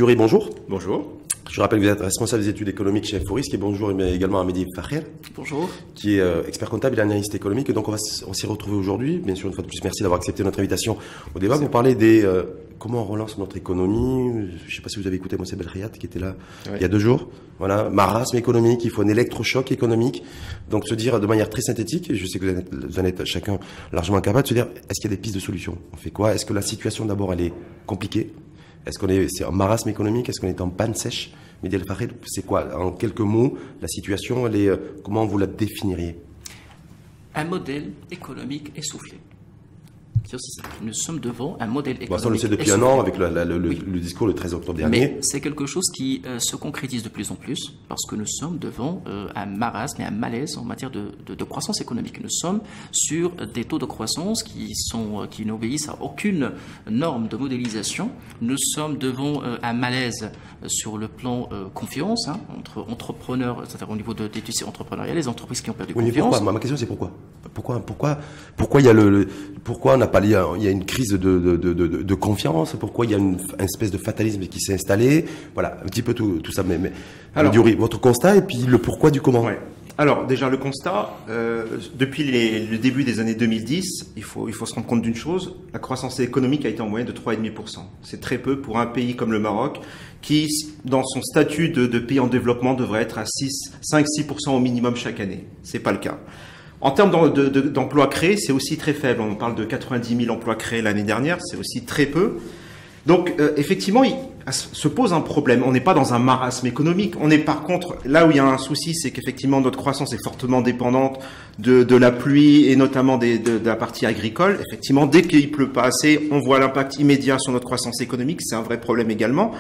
Diouri, bonjour. Bonjour. Je rappelle que vous êtes responsable des études économiques chez Foris, et bonjour également à Mehdi Fakher. Bonjour. Qui est expert comptable et analyste économique. Et donc on s'y retrouve aujourd'hui. Bien sûr, une fois de plus, merci d'avoir accepté notre invitation au débat. Vous parlez des comment on relance notre économie. Je ne sais pas si vous avez écouté Moussa Belriat qui était là il y a 2 jours. Voilà, marasme économique, il faut un électrochoc économique. Donc se dire de manière très synthétique, et je sais que vous en êtes chacun largement capable de se dire, est-ce qu'il y a des pistes de solutions? On fait quoi? Est-ce que la situation d'abord elle est compliquée? Est-ce qu'on est en marasme économique? Est-ce qu'on est en panne sèche? Mehdi Fakher, c'est quoi, en quelques mots, la situation, elle est, comment vous la définiriez? Un modèle économique essoufflé. C'est aussi ça. Nous sommes devant un modèle économique. Ça, on le sait depuis essoufflé. un an avec le discours le 13 octobre dernier. Mais c'est quelque chose qui se concrétise de plus en plus parce que nous sommes devant un marasme et un malaise en matière de croissance économique. Nous sommes sur des taux de croissance qui n'obéissent à aucune norme de modélisation. Nous sommes devant un malaise sur le plan confiance entre entrepreneurs, c'est-à-dire au niveau des dossiers entrepreneuriales, les entreprises qui ont perdu confiance. Pourquoi? Ma question c'est pourquoi il y a pourquoi on n'a pas il y a une crise de confiance? Pourquoi il y a une espèce de fatalisme qui s'est installé? Voilà, un petit peu tout ça. Mais alors, Diouri, votre constat et puis le pourquoi du comment. Ouais. Alors déjà le constat, depuis le début des années 2010, il faut se rendre compte d'une chose, la croissance économique a été en moyenne de 3,5%. C'est très peu pour un pays comme le Maroc qui, dans son statut de pays en développement, devrait être à 5-6% au minimum chaque année. C'est pas le cas. En termes d'emplois créés, c'est aussi très faible. On parle de 90 000 emplois créés l'année dernière, c'est aussi très peu. Donc effectivement, il se pose un problème. On n'est pas dans un marasme économique. On est par contre, là où il y a un souci, c'est qu'effectivement notre croissance est fortement dépendante de la pluie et notamment de la partie agricole. Effectivement, dès qu'il pleut pas assez, on voit l'impact immédiat sur notre croissance économique. C'est un vrai problème également.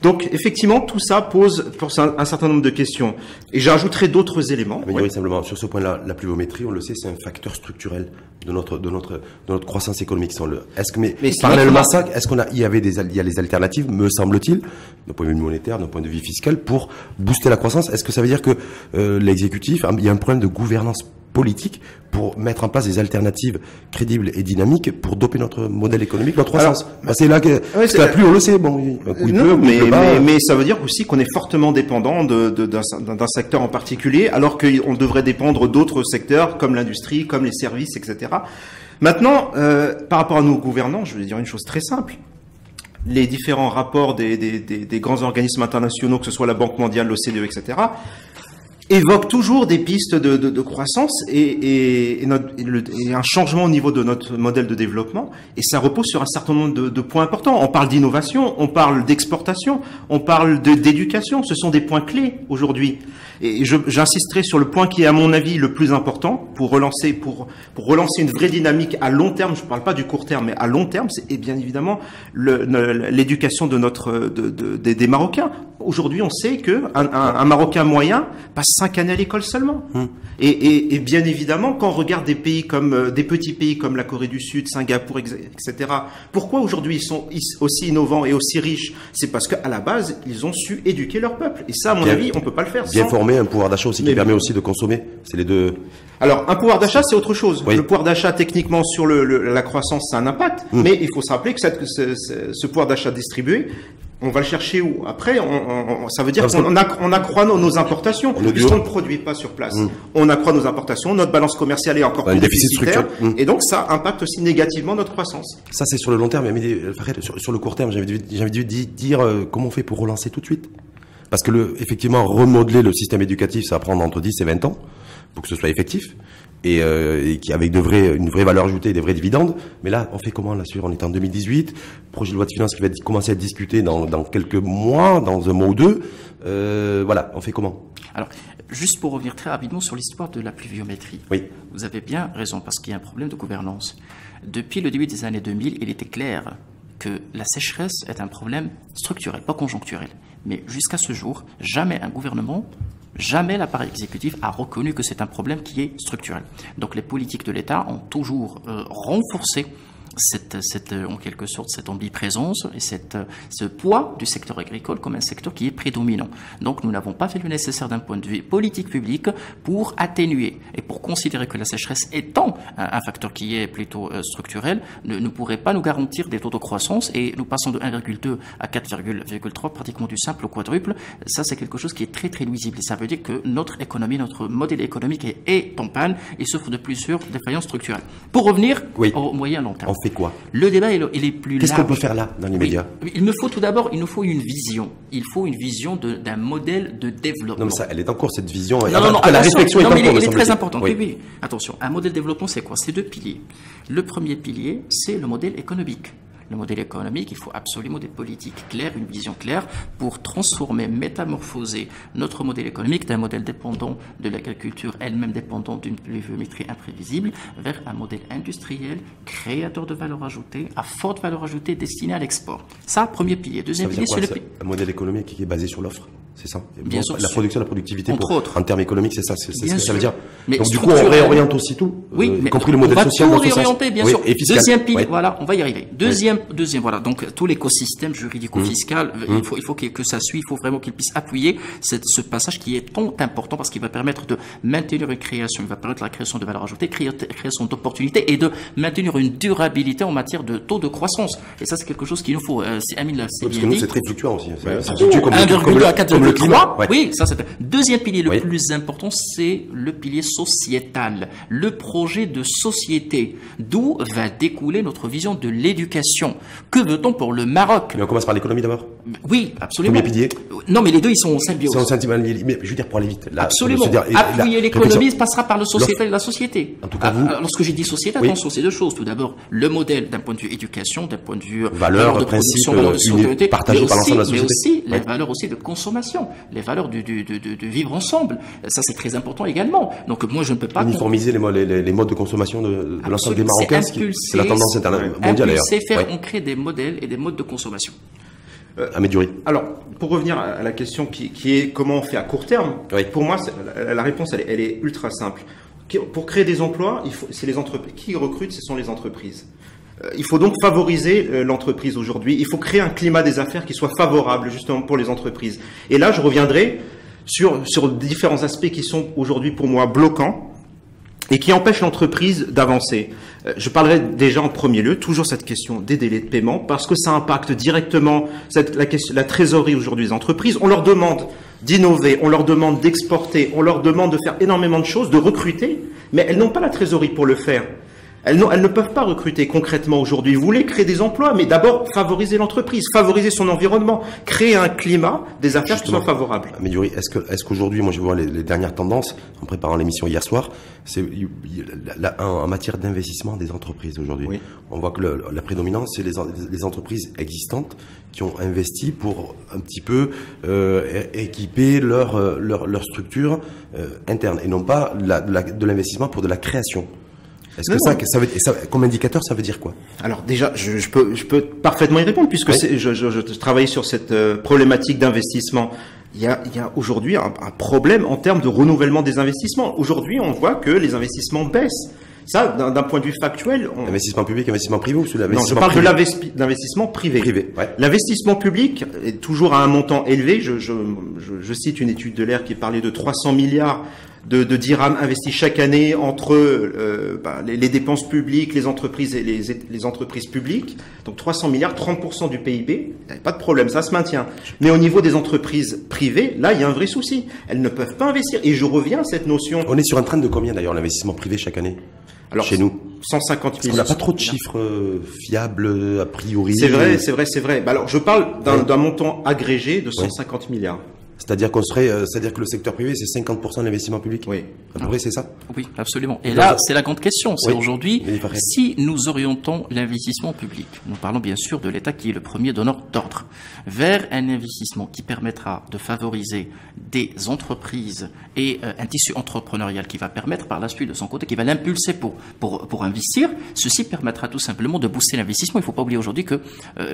Donc effectivement, tout ça pose un certain nombre de questions. Et j'ajouterai d'autres éléments. Mais oui, simplement, sur ce point-là, la pluviométrie, on le sait, c'est un facteur structurel de notre croissance économique. Mais parallèlement à ça, il y a les alternatives, me semble-t-il, d'un point de vue monétaire, d'un point de vue fiscal, pour booster la croissance. Est-ce que ça veut dire que l'exécutif, il y a un problème de gouvernance politique pour mettre en place des alternatives crédibles et dynamiques pour doper notre modèle économique, notre croissance? C'est là que la pluie, on le sait. Bon, mais ça veut dire aussi qu'on est fortement dépendant d'un secteur en particulier, alors qu'on devrait dépendre d'autres secteurs comme l'industrie, comme les services, etc. Maintenant, par rapport à nos gouvernants, je vais dire une chose très simple. Les différents rapports des grands organismes internationaux, que ce soit la Banque mondiale, l'OCDE, etc., évoque toujours des pistes de croissance et un changement au niveau de notre modèle de développement. Et ça repose sur un certain nombre de points importants. On parle d'innovation, on parle d'exportation, on parle d'éducation. Ce sont des points clés aujourd'hui. Et j'insisterai sur le point qui est, à mon avis, le plus important pour relancer une vraie dynamique à long terme. Je ne parle pas du court terme, mais à long terme, c'est bien évidemment l'éducation des Marocains. Aujourd'hui, on sait que un Marocain moyen passe 5 années à l'école seulement. Et bien évidemment, quand on regarde des petits pays comme la Corée du Sud, Singapour, etc., pourquoi aujourd'hui ils sont aussi innovants et aussi riches? C'est parce qu'à la base, ils ont su éduquer leur peuple. Et ça, à mon avis, on peut pas le faire sans... Bien formé, un pouvoir d'achat aussi qui permet aussi de consommer. C'est les deux. Alors, un pouvoir d'achat, c'est autre chose. Oui. Le pouvoir d'achat, techniquement, sur la croissance, ça a un impact. Mais il faut se rappeler que ce pouvoir d'achat distribué, on va le chercher où? Après, ça veut dire qu'on accroît nos importations, puisqu'on ne produit pas sur place. On accroît nos importations, notre balance commerciale est encore plus déficitaire, et donc ça impacte aussi négativement notre croissance. Ça, c'est sur le long terme. Mais sur le court terme, j'ai envie de dire comment on fait pour relancer tout de suite? Parce que effectivement, remodeler le système éducatif, ça va prendre entre 10 et 20 ans pour que ce soit effectif. Et avec une vraie valeur ajoutée et des vrais dividendes. Mais là, on fait comment là sur? On est en 2018, projet de loi de finances qui va commencer à être discuté dans quelques mois, dans un mois ou deux. Voilà, on fait comment? Alors, juste pour revenir très rapidement sur l'histoire de la pluviométrie. Oui. Vous avez bien raison, parce qu'il y a un problème de gouvernance. Depuis le début des années 2000, il était clair que la sécheresse est un problème structurel, pas conjoncturel. Mais jusqu'à ce jour, jamais un gouvernement, jamais l'appareil exécutif a reconnu que c'est un problème qui est structurel. Donc les politiques de l'État ont toujours renforcé en quelque sorte cette omniprésence et ce poids du secteur agricole comme un secteur qui est prédominant. Donc nous n'avons pas fait le nécessaire d'un point de vue politique publique pour atténuer et pour considérer que la sécheresse étant un facteur qui est plutôt structurel ne pourrait pas nous garantir des taux de croissance, et nous passons de 1,2 à 4,3, pratiquement du simple au quadruple. Ça, c'est quelque chose qui est très très nuisible, et ça veut dire que notre économie, notre modèle économique est en panne et souffre de plusieurs défaillances structurelles. Pour revenir au moyen long terme. On fait quoi? Le débat il est plus large. Qu'est-ce qu'on peut faire là, dans les médias? Il me faut tout d'abord, une vision. Il faut une vision d'un modèle de développement. Non, mais ça, elle est en cours, cette vision. Non, la réflexion est en cours. Elle est très importante. Oui. Attention, un modèle de développement, c'est quoi? C'est 2 piliers. Le premier pilier, c'est le modèle économique. Le modèle économique, il faut absolument des politiques claires, une vision claire pour transformer, métamorphoser notre modèle économique d'un modèle dépendant de l'agriculture, elle-même dépendante d'une pluviométrie imprévisible, vers un modèle industriel, créateur de valeur ajoutée, à forte valeur ajoutée, destiné à l'export. Ça, premier pilier. Deuxième pilier, c'est un modèle économique qui est basé sur l'offre. C'est ça? Bien sûr. La production, la productivité, entre autres. En termes économiques, c'est ça, c'est ce que ça veut dire. Mais donc, du coup, on réoriente aussi tout. Oui, y compris le modèle social. On va tout réorienter, bien sûr. Et fiscal. Deuxième pilier, voilà, on va y arriver. Deuxième, voilà. Donc, tout l'écosystème juridico-fiscal, il faut que ça suive, il faut vraiment qu'il puisse appuyer ce passage qui est tant important parce qu'il va permettre de maintenir une création, il va permettre la création de valeur ajoutée, création d'opportunités et de maintenir une durabilité en matière de taux de croissance. Et ça, c'est quelque chose qu'il nous faut. Amine l'a parce que nous, c'est très fluctuant aussi. Ça fluctue comme 1,2 à 4,3. Oui, ça c'est. Deuxième pilier, le plus important, c'est le pilier sociétal, le projet de société, d'où va découler notre vision de l'éducation. Que veut-on pour le Maroc? Mais on commence par l'économie d'abord. Oui, absolument. Premier pilier. Non, mais les deux, ils sont en symbiose. C'est en symbiose. Mais je veux dire, pour aller vite. Là, absolument. Appuyer l'économie passera par le sociétal et la société. En tout cas, vous. Lorsque j'ai dit société, attention, c'est 2 choses. Tout d'abord, le modèle d'un point de vue éducation, d'un point de vue valeur de production, valeur de solidarité, partagée par l'ensemble de la société. Mais aussi les valeurs aussi de consommation, les valeurs de vivre ensemble. Ça, c'est très important également. Donc, moi, je ne peux pas uniformiser les modes de consommation de l'ensemble des Marocains. C'est la tendance mondiale. C'est faire ancrer des modèles et des modes de consommation. Medjouri. Alors, pour revenir à la question qui est comment on fait à court terme, pour moi, la réponse, elle est ultra simple. Pour créer des emplois, c'est les entreprises. Qui recrutent, ce sont les entreprises. Il faut donc favoriser l'entreprise aujourd'hui. Il faut créer un climat des affaires qui soit favorable justement pour les entreprises. Et là, je reviendrai sur différents aspects qui sont aujourd'hui pour moi bloquants et qui empêchent l'entreprise d'avancer. Je parlerai déjà en premier lieu, toujours cette question des délais de paiement, parce que ça impacte directement la trésorerie aujourd'hui des entreprises. On leur demande d'innover, on leur demande d'exporter, on leur demande de faire énormément de choses, de recruter, mais elles n'ont pas la trésorerie pour le faire. Elles ne peuvent pas recruter concrètement aujourd'hui. Vous voulez créer des emplois, mais d'abord favoriser l'entreprise, favoriser son environnement, créer un climat des affaires qui soit favorable. Medjouri, est-ce qu'aujourd'hui, moi je vois les dernières tendances, en préparant l'émission hier soir, c'est en matière d'investissement des entreprises aujourd'hui. Oui. On voit que la prédominance, c'est les entreprises existantes qui ont investi pour un petit peu équiper leur structure interne, et non pas de l'investissement pour de la création. Est-ce que ça veut, comme indicateur, ça veut dire quoi? Alors déjà, je peux parfaitement y répondre puisque je travaille sur cette problématique d'investissement. Il y a aujourd'hui un problème en termes de renouvellement des investissements. Aujourd'hui, on voit que les investissements baissent. Ça, d'un point de vue factuel... Investissement public, investissement privé ou sous l'investissement Non, je parle de l'investissement privé. Ouais. L'investissement public est toujours à un montant élevé. Je cite une étude de l'ERE qui parlait de 300 milliards de dirhams investis chaque année entre les dépenses publiques, les entreprises et les entreprises publiques. Donc 300 milliards, 30% du PIB, il n'y a pas de problème, ça se maintient. Mais au niveau des entreprises privées, là, il y a un vrai souci. Elles ne peuvent pas investir. Et je reviens à cette notion... On est sur un train de combien d'ailleurs, l'investissement privé chaque année? Alors, chez nous 150 000. On n'a pas trop de chiffres fiables a priori. C'est vrai. Alors, je parle d'un montant agrégé de 150 milliards. C'est-à-dire que le secteur privé, c'est 50% de l'investissement public. Oui. À peu près, c'est ça? Oui, absolument. Et là, c'est la grande question. C'est aujourd'hui, oui, si nous orientons l'investissement public, nous parlons bien sûr de l'État qui est le premier donneur d'ordre, vers un investissement qui permettra de favoriser des entreprises et un tissu entrepreneurial qui va permettre par la suite de son côté, qui va l'impulser pour investir, ceci permettra tout simplement de booster l'investissement. Il ne faut pas oublier aujourd'hui que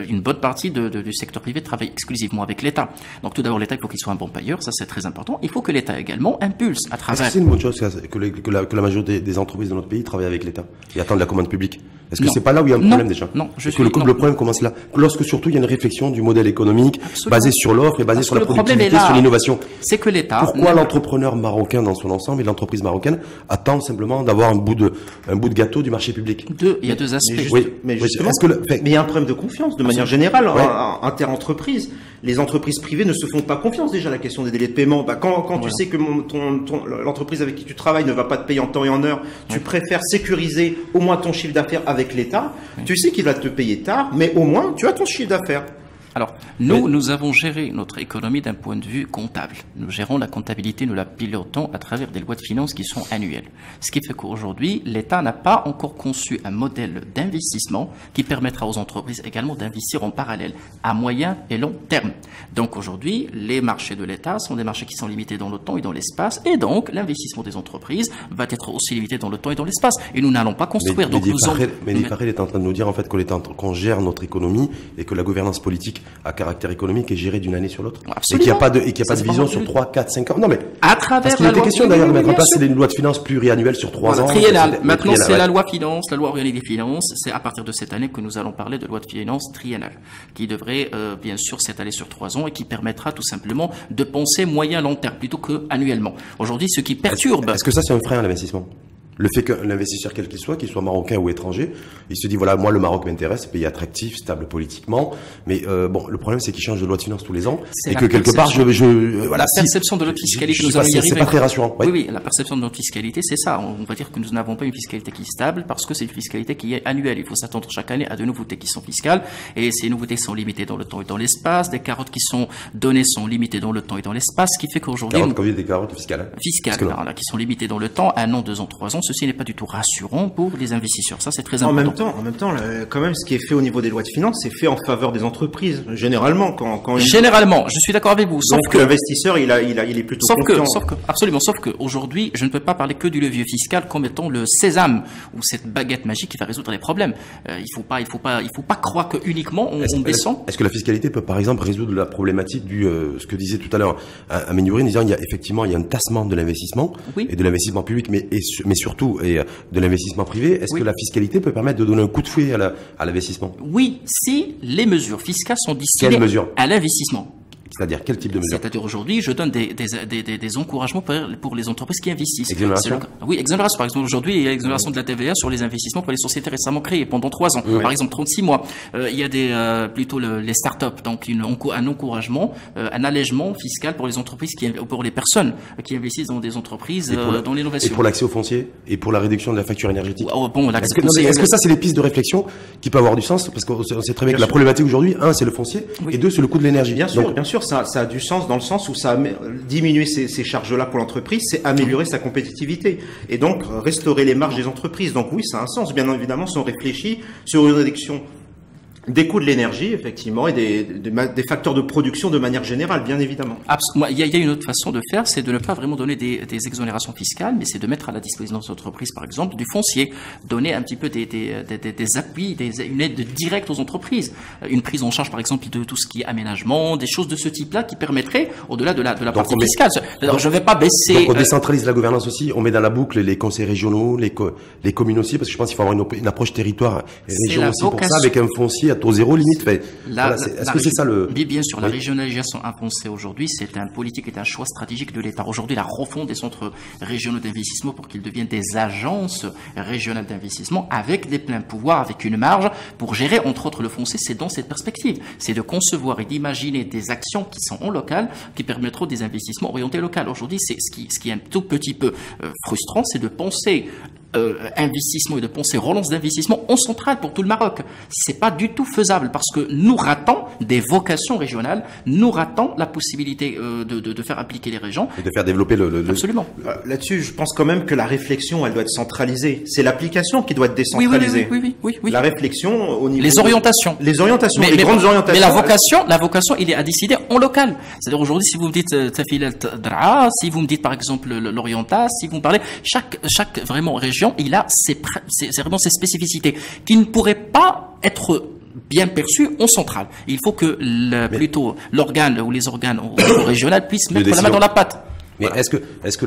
une bonne partie du secteur privé travaille exclusivement avec l'État. Donc tout d'abord, l'État, il faut qu'il soit un bon bon payeur, ça c'est très important. Il faut que l'État également impulse à travers... Est-ce que c'est une bonne chose que la majorité des entreprises de notre pays travaillent avec l'État et attendent la commande publique? Est-ce que c'est pas là où il y a un problème déjà? Non, le problème commence là. Lorsque surtout il y a une réflexion du modèle économique basé sur l'offre et basé sur la productivité, sur l'innovation. C'est que l'État... Pourquoi l'entrepreneur marocain dans son ensemble et l'entreprise marocaine attend simplement d'avoir un bout de gâteau du marché public? Il y a deux aspects. Mais justement, mais il y a un problème de confiance de manière générale, inter-entreprise. Les entreprises privées ne se font pas confiance déjà à la question des délais de paiement. Quand tu sais que l'entreprise avec qui tu travailles ne va pas te payer en temps et en heure, tu préfères sécuriser au moins ton chiffre d'affaires avec l'État. Tu sais qu'il va te payer tard, mais au moins tu as ton chiffre d'affaires. Alors, nous avons géré notre économie d'un point de vue comptable. Nous gérons la comptabilité, nous la pilotons à travers des lois de finances qui sont annuelles. Ce qui fait qu'aujourd'hui, l'État n'a pas encore conçu un modèle d'investissement qui permettra aux entreprises également d'investir en parallèle, à moyen et long terme. Donc aujourd'hui, les marchés de l'État sont des marchés qui sont limités dans le temps et dans l'espace, et donc l'investissement des entreprises va être aussi limité dans le temps et dans l'espace. Et nous n'allons pas construire. Mais Farrell est en train de nous dire en fait qu'on gère notre économie et que la gouvernance politique à caractère économique est géré d'une année sur l'autre. Et qu'il n'y a pas de vision sur 3, 4, 5 ans. Non, mais. À travers parce qu'il était question d'ailleurs de mettre en place une loi de finances pluriannuelle sur 3 ans. Triennale. Maintenant, c'est la loi finance, la loi organique des finances. C'est à partir de cette année que nous allons parler de loi de finances triennale, qui devrait, bien sûr, s'étaler sur 3 ans et qui permettra tout simplement de penser moyen-long terme plutôt que annuellement. Aujourd'hui, ce qui perturbe. Est-ce que ça, c'est un frein à l'investissement? Le fait que l'investisseur, quel qu'il soit marocain ou étranger, il se dit voilà, moi le Maroc m'intéresse, pays attractif, stable politiquement, mais le problème c'est qu'il change de loi de finances tous les ans et que quelque part la perception de notre fiscalité, nous allons y arriver. C'est pas très rassurant. Oui, la perception de notre fiscalité, c'est ça. On va dire que nous n'avons pas une fiscalité qui est stable parce que c'est une fiscalité qui est annuelle. Il faut s'attendre chaque année à de nouveautés qui sont fiscales et ces nouveautés sont limitées dans le temps et dans l'espace. Des carottes qui sont données sont limitées dans le temps et dans l'espace, ce qui fait qu'aujourd'hui des carottes fiscales. Qui sont limitées dans le temps, 1 an, 2 ans, 3 ans. Ceci n'est pas du tout rassurant pour les investisseurs. Ça, c'est très important. En même temps, quand même, ce qui est fait au niveau des lois de finances, c'est fait en faveur des entreprises. Généralement, Généralement, je suis d'accord avec vous. Sauf que l'investisseur, il est plutôt confiant. Sauf que aujourd'hui, je ne peux pas parler que du levier fiscal comme étant le sésame ou cette baguette magique qui va résoudre les problèmes. Il faut pas croire que uniquement on descend. Est-ce que la fiscalité peut, par exemple, résoudre la problématique du ce que disait tout à l'heure Amin Nourine, disant il y a un tassement de l'investissement et de l'investissement public, mais surtout de l'investissement privé. Est-ce que la fiscalité peut permettre de donner un coup de fouet à l'investissement? Oui, si les mesures fiscales sont destinées à l'investissement. C'est-à-dire quel type de mesures? C'est-à-dire aujourd'hui, je donne des encouragements pour les entreprises qui investissent. Exonération? Oui, exonération. Par exemple, aujourd'hui, il y a l'exonération de la TVA sur les investissements pour les sociétés récemment créées pendant 3 ans. Par exemple, 36 mois. Il y a plutôt les startups. Donc, un encouragement, un allègement fiscal pour les entreprises pour les personnes qui investissent dans des entreprises, dans l'innovation. Et pour l'accès au foncier? Et pour la réduction de la facture énergétique? Est-ce que ça, c'est des pistes de réflexion qui peuvent avoir du sens? Parce qu'on sait très bien que la problématique aujourd'hui, c'est le foncier, et 2, c'est le coût de l'énergie. Bien sûr. Ça a du sens dans le sens où ça diminuer ces charges-là pour l'entreprise, c'est améliorer sa compétitivité et donc restaurer les marges des entreprises. Donc oui, ça a un sens. Bien évidemment, si on réfléchit sur une réduction des coûts de l'énergie, effectivement, et des facteurs de production de manière générale, bien évidemment. Il y a une autre façon de faire, c'est de ne pas vraiment donner des exonérations fiscales, mais c'est de mettre à la disposition des entreprises, par exemple, du foncier, donner un petit peu des appuis, une aide directe aux entreprises, une prise en charge, par exemple, de tout ce qui est aménagement, des choses de ce type-là qui permettrait, au-delà de la partie fiscale. Alors, je ne vais pas baisser. Donc on décentralise la gouvernance aussi, on met dans la boucle les conseils régionaux, les communes aussi, parce que je pense qu'il faut avoir une approche territoire région aussi pour ça, avec un foncier à taux zéro limite. Est-ce que c'est ça le... Bien sûr, la régionalisation impensée aujourd'hui, c'est un politique et un choix stratégique de l'État. Aujourd'hui, la refonte des centres régionaux d'investissement pour qu'ils deviennent des agences régionales d'investissement avec des pleins pouvoirs, avec une marge pour gérer, entre autres, le foncier. C'est dans cette perspective. C'est de concevoir et d'imaginer des actions qui sont en local, qui permettront des investissements orientés local. Aujourd'hui, c'est ce qui est un tout petit peu frustrant, c'est de penser investissement et de penser relance d'investissement en centrale pour tout le Maroc. C'est pas du tout faisable parce que nous ratons des vocations régionales, nous ratons la possibilité de faire appliquer les régions. Et de faire développer Absolument. Là-dessus, je pense quand même que la réflexion, elle doit être centralisée. C'est l'application qui doit être décentralisée. Oui. La réflexion au niveau... Les orientations. Les grandes orientations. Mais la vocation, il est à décider en local. C'est-à-dire aujourd'hui, si vous me dites Tafilat Dra, si vous me dites par exemple l'Orientas, si vous me parlez, chaque vraiment région, il a vraiment ses spécificités qui ne pourraient pas être bien perçu en centrale. Il faut que plutôt l'organe ou les organes au niveau régional puissent mettre la main dans la pâte. Mais voilà. Est-ce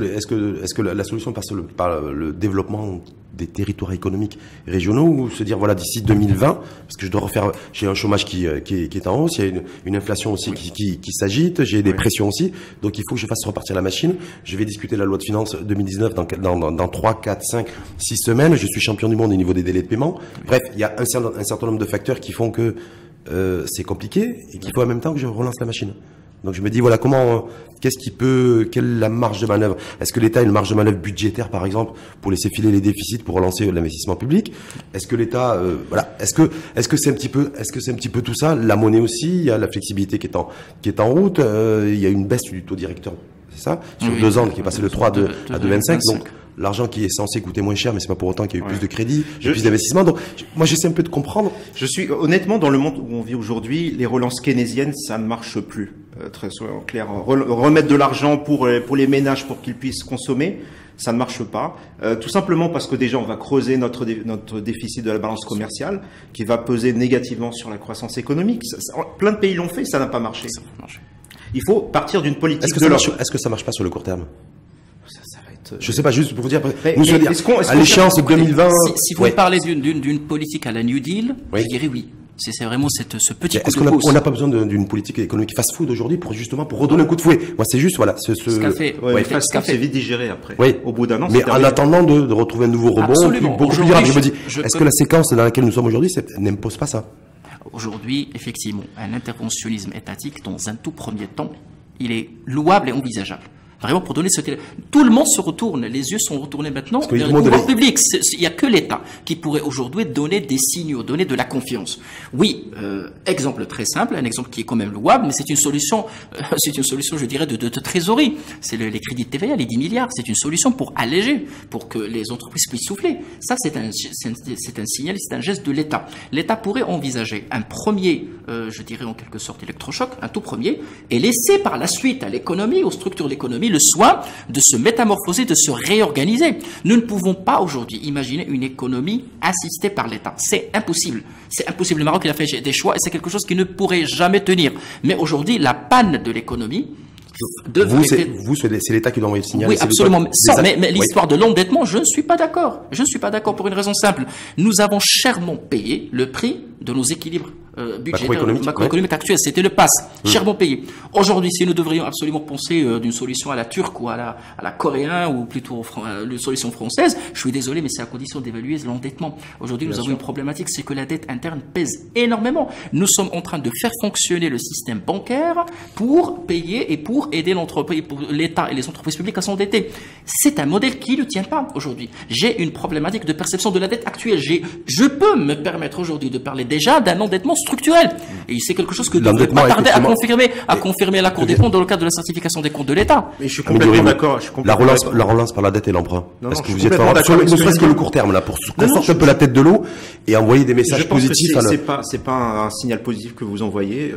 que la solution passe par le développement des territoires économiques régionaux, ou se dire voilà d'ici 2020, parce que je dois refaire, j'ai un chômage qui est en hausse, il y a une inflation aussi qui s'agite, j'ai des pressions aussi, donc il faut que je fasse repartir la machine. Je vais discuter la loi de finances 2019 dans 3, 4, 5, 6 semaines. Je suis champion du monde au niveau des délais de paiement. Bref, il y a un certain nombre de facteurs qui font que c'est compliqué et qu'il faut en même temps que je relance la machine. Donc je me dis voilà quelle est la marge de manœuvre? Est-ce que l'État a une marge de manœuvre budgétaire par exemple pour laisser filer les déficits pour relancer l'investissement public? Est-ce que l'État est-ce que c'est un petit peu tout ça? La monnaie aussi, il y a la flexibilité qui est en route, il y a une baisse du taux directeur, c'est ça? Sur 2 ans qui est passé de 3 à 2,25. Donc l'argent qui est censé coûter moins cher, mais c'est pas pour autant qu'il y a eu plus de crédits, plus d'investissements. Donc, moi, j'essaie un peu de comprendre. Je suis honnêtement dans le monde où on vit aujourd'hui, les relances keynésiennes, ça ne marche plus. Très clair, remettre de l'argent pour les ménages pour qu'ils puissent consommer, ça ne marche pas. Tout simplement parce que déjà, on va creuser notre déficit de la balance commerciale, qui va peser négativement sur la croissance économique. Plein de pays l'ont fait, ça n'a pas marché. Il faut partir d'une politique de l'offre. Est-ce que ça marche pas sur le court terme? Ça va être... Je sais pas, juste pour vous dire, à l'échéance 2020. Si vous parlez d'une politique à la New Deal, je dirais oui. C'est vraiment ce petit coup de pouce. Est-ce qu'on n'a pas besoin d'une politique économique fast-food aujourd'hui pour redonner un coup de fouet? Moi, c'est juste, voilà. Ce café. Fast-food, c'est vite digéré après. Oui. Au bout d'un an, mais en attendant de retrouver un nouveau rebond, beaucoup plus durable. Je me dis, est-ce que la séquence dans laquelle nous sommes aujourd'hui n'impose pas ça? Aujourd'hui, effectivement, un interventionnisme étatique, dans un tout premier temps, il est louable et envisageable. Vraiment, pour donner tout le monde se retourne, les yeux sont retournés maintenant vers le pouvoir public. Il n'y a que l'État qui pourrait aujourd'hui donner des signaux, donner de la confiance. Oui, exemple très simple, un exemple qui est quand même louable, mais c'est une solution, je dirais, de trésorerie. C'est les crédits de TVA, les 10 milliards. C'est une solution pour alléger, pour que les entreprises puissent souffler. Ça, c'est un signal, c'est un geste de l'État. L'État pourrait envisager un premier, je dirais en quelque sorte électrochoc, un tout premier, et laisser par la suite à l'économie, aux structures de l'économie, le soin de se métamorphoser, de se réorganiser. Nous ne pouvons pas aujourd'hui imaginer une économie assistée par l'État. C'est impossible. C'est impossible. Le Maroc, il a fait des choix et c'est quelque chose qui ne pourrait jamais tenir. Mais aujourd'hui, la panne de l'économie... c'est l'État qui doit envoyer le signal. Oui, absolument. Mais l'histoire de l'endettement, je ne suis pas d'accord. Je ne suis pas d'accord pour une raison simple. Nous avons chèrement payé le prix de nos équilibres budgétaires macroéconomiques actuels. C'était le pass, chèrement payé. Aujourd'hui, si nous devrions absolument penser d'une solution à la turque ou à la coréenne, ou plutôt une solution française, je suis désolé, mais c'est à condition d'évaluer l'endettement. Aujourd'hui, nous avons une problématique, c'est que la dette interne pèse énormément. Nous sommes en train de faire fonctionner le système bancaire pour payer et pour aider l'entreprise, pour l'État et les entreprises publiques à s'endetter. C'est un modèle qui ne tient pas aujourd'hui. J'ai une problématique de perception de la dette actuelle. Je peux me permettre aujourd'hui de parler déjà d'un endettement structurel. Et c'est quelque chose que devrait pas tarder à confirmer la Cour des comptes dans le cadre de la certification des comptes de l'État. Mais je suis complètement d'accord. La relance par la dette et l'emprunt. Est-ce que vous êtes favorable, ne serait-ce que le court terme, là, pour qu'on sorte un peu la tête de l'eau et envoyer des messages positifs? C'est pas un signal positif que vous envoyez.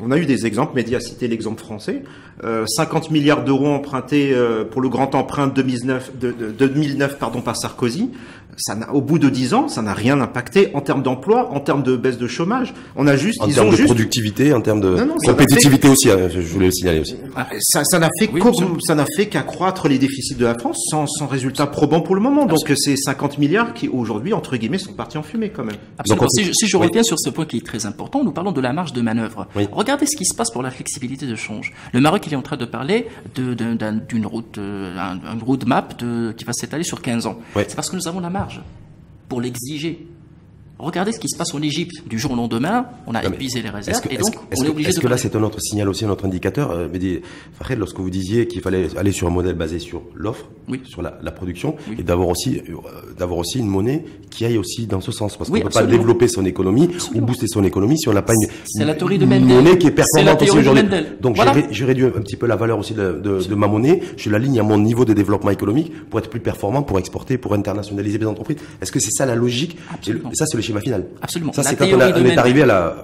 On a eu des exemples. Média a cité l'exemple français. 50 milliards d'euros empruntés pour le grand emprunt de 2009 par Sarkozy. Au bout de 10 ans, ça n'a rien impacté en termes d'emploi, en termes de baisse de chômage. En termes de productivité, en termes de compétitivité aussi, je voulais le signaler aussi. Ça n'a fait qu'accroître les déficits de la France sans résultat probant pour le moment. Donc c'est 50 milliards qui aujourd'hui, entre guillemets, sont partis en fumée quand même. Absolument. Si je reviens sur ce point qui est très important, nous parlons de la marge de manœuvre. Oui. Regardez ce qui se passe pour la flexibilité de change. Le Maroc, il est en train de parler d'une roadmap qui va s'étaler sur 15 ans. Oui. C'est parce que nous avons la marge pour l'exiger. Regardez ce qui se passe en Égypte. Du jour au lendemain, on a épuisé les réserves et donc on est obligé de... Est-ce que là, c'est un autre signal aussi, un autre indicateur Mehdi Fahed, lorsque vous disiez qu'il fallait aller sur un modèle basé sur l'offre, sur la production, et d'avoir aussi une monnaie qui aille aussi dans ce sens. Parce qu'on ne peut pas développer son économie ou booster son économie si on n'a pas une monnaie qui est performante aussi aujourd'hui. Donc j'ai réduit un petit peu la valeur aussi de ma monnaie. Je l'aligne à mon niveau de développement économique pour être plus performant, pour exporter, pour internationaliser les entreprises. Est-ce que c'est ça la logique? Ça, c'est le schéma final. Absolument. Ça, c'est quand on est arrivé à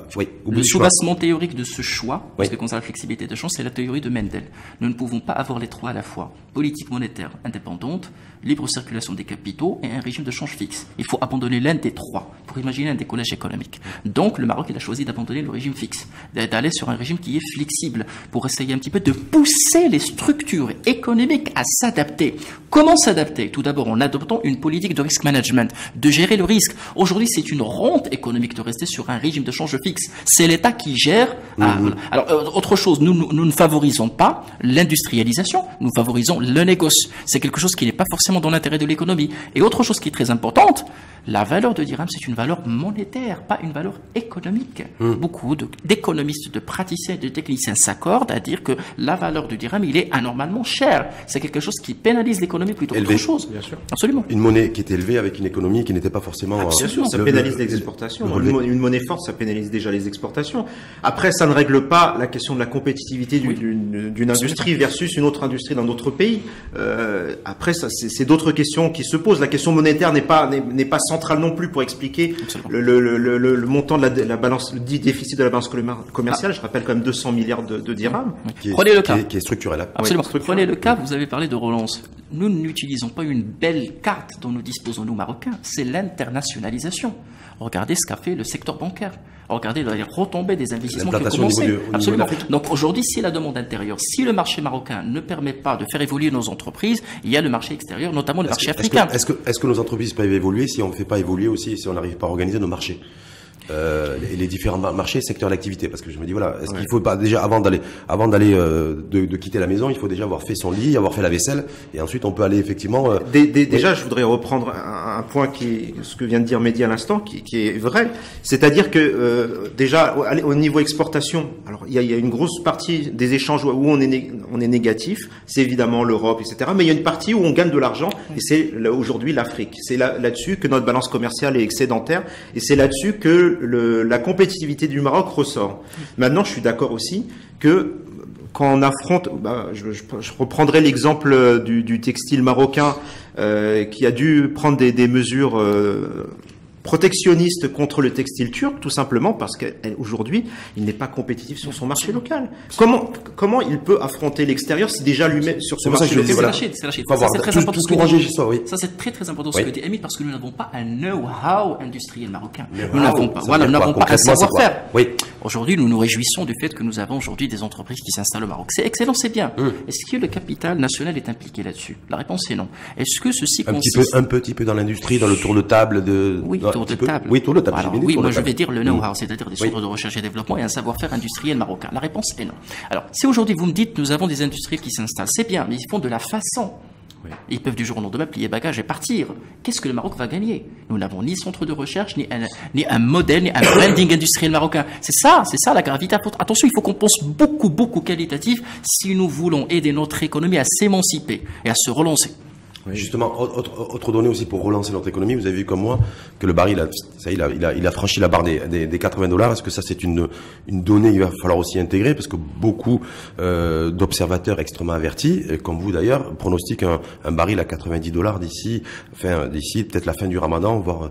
le soubassement théorique de ce choix, parce que concernant la flexibilité de change, c'est la théorie de Mendel. Nous ne pouvons pas avoir les trois à la fois. Politique monétaire indépendante, libre circulation des capitaux et un régime de change fixe. Il faut abandonner l'un des trois pour imaginer un décollage économique. Donc le Maroc, il a choisi d'abandonner le régime fixe, d'aller sur un régime qui est flexible, pour essayer un petit peu de pousser les structures économiques à s'adapter. Comment s'adapter? Tout d'abord en adoptant une politique de risk management, de gérer le risque. Aujourd'hui, c'est une rente économique de rester sur un régime de change fixe. C'est l'État qui gère. Alors, autre chose, nous ne favorisons pas l'industrialisation, nous favorisons le négoce. C'est quelque chose qui n'est pas forcément dans l'intérêt de l'économie. Et autre chose qui est très importante, la valeur de dirham, c'est une valeur monétaire, pas une valeur économique. Beaucoup d'économistes, de praticiens et de techniciens s'accordent à dire que la valeur du dirham, il est anormalement cher. C'est quelque chose qui pénalise l'économie plutôt qu'autre chose. Bien sûr. Absolument. Une monnaie qui était élevée avec une économie qui n'était pas forcément... Bien sûr, ça pénalise les exportations. Une monnaie forte, ça pénalise déjà les exportations. Après, ça ne règle pas la question de la compétitivité d'une industrie versus une autre industrie d'un autre pays. Après, ça, c'est d'autres questions qui se posent. La question monétaire n'est pas centrale non plus pour expliquer le montant de la balance, le déficit de la balance commerciale. Je rappelle quand même 200 milliards de dirhams. Prenez le cas. Qui est structurel. Absolument. Prenez le cas, vous avez parlé de relance. Nous n'utilisons pas une belle carte dont nous disposons, nous, Marocains. C'est l'internationalisation. Regardez ce qu'a fait le secteur bancaire. Regardez les retombées des investissements qui ont commencé. Absolument. Donc aujourd'hui, si la demande intérieure, si le marché marocain ne permet pas de faire évoluer nos entreprises, il y a le marché extérieur, notamment le marché africain. Est-ce que nos entreprises peuvent évoluer si on ne fait pas évoluer aussi, si on n'arrive pas à organiser nos marchés? Les différents marchés, secteurs d'activité, parce que je me dis voilà, est-ce qu'il faut pas déjà avant d'aller de quitter la maison, il faut déjà avoir fait son lit, avoir fait la vaisselle, et ensuite on peut aller effectivement. Déjà, je voudrais reprendre un point ce que vient de dire Mehdi à l'instant, qui est vrai, c'est-à-dire que déjà au niveau exportation, alors il y a une grosse partie des échanges où on est négatif, c'est évidemment l'Europe, etc. Mais il y a une partie où on gagne de l'argent, et c'est aujourd'hui l'Afrique. C'est là-dessus que notre balance commerciale est excédentaire, et c'est là-dessus que la compétitivité du Maroc ressort. Maintenant, je suis d'accord aussi que quand on affronte, je reprendrai l'exemple du textile marocain qui a dû prendre des mesures protectionniste contre le textile turc, tout simplement parce qu'aujourd'hui, il n'est pas compétitif sur son marché local. Comment il peut affronter l'extérieur si déjà lui-même sur son marché local? C'est la Chine. Ça, c'est très important ce que dit. Ça, c'est très important ce que dit Émile, parce que nous n'avons pas un know-how industriel marocain. Nous n'avons pas, nous n'avons pas un savoir-faire. Aujourd'hui, nous nous réjouissons du fait que nous avons aujourd'hui des entreprises qui s'installent au Maroc. C'est excellent, c'est bien. Est-ce que le capital national est impliqué là-dessus? La réponse est non. Est-ce que ceci consiste... Un petit peu dans l'industrie, dans le tour de table de... Oui, tour de table. Oui, tour de table. Alors, oui, moi je vais dire le know-how, c'est-à-dire des centres de recherche et développement et un savoir-faire industriel marocain. La réponse est non. Alors, si aujourd'hui vous me dites nous avons des industriels qui s'installent, c'est bien, mais ils font de la façon. Ils peuvent du jour au lendemain plier bagages et partir. Qu'est-ce que le Maroc va gagner? Nous n'avons ni centre de recherche, ni un modèle, ni un branding industriel marocain. C'est ça la gravité. Attention, il faut qu'on pense beaucoup qualitatif si nous voulons aider notre économie à s'émanciper et à se relancer. Oui. Justement, autre donnée aussi pour relancer notre économie, vous avez vu comme moi que le baril, il a franchi la barre des $80. Est-ce que ça c'est une donnée qu'il va falloir aussi intégrer, parce que beaucoup d'observateurs extrêmement avertis, comme vous d'ailleurs, pronostiquent un baril à $90 d'ici peut-être la fin du Ramadan, voire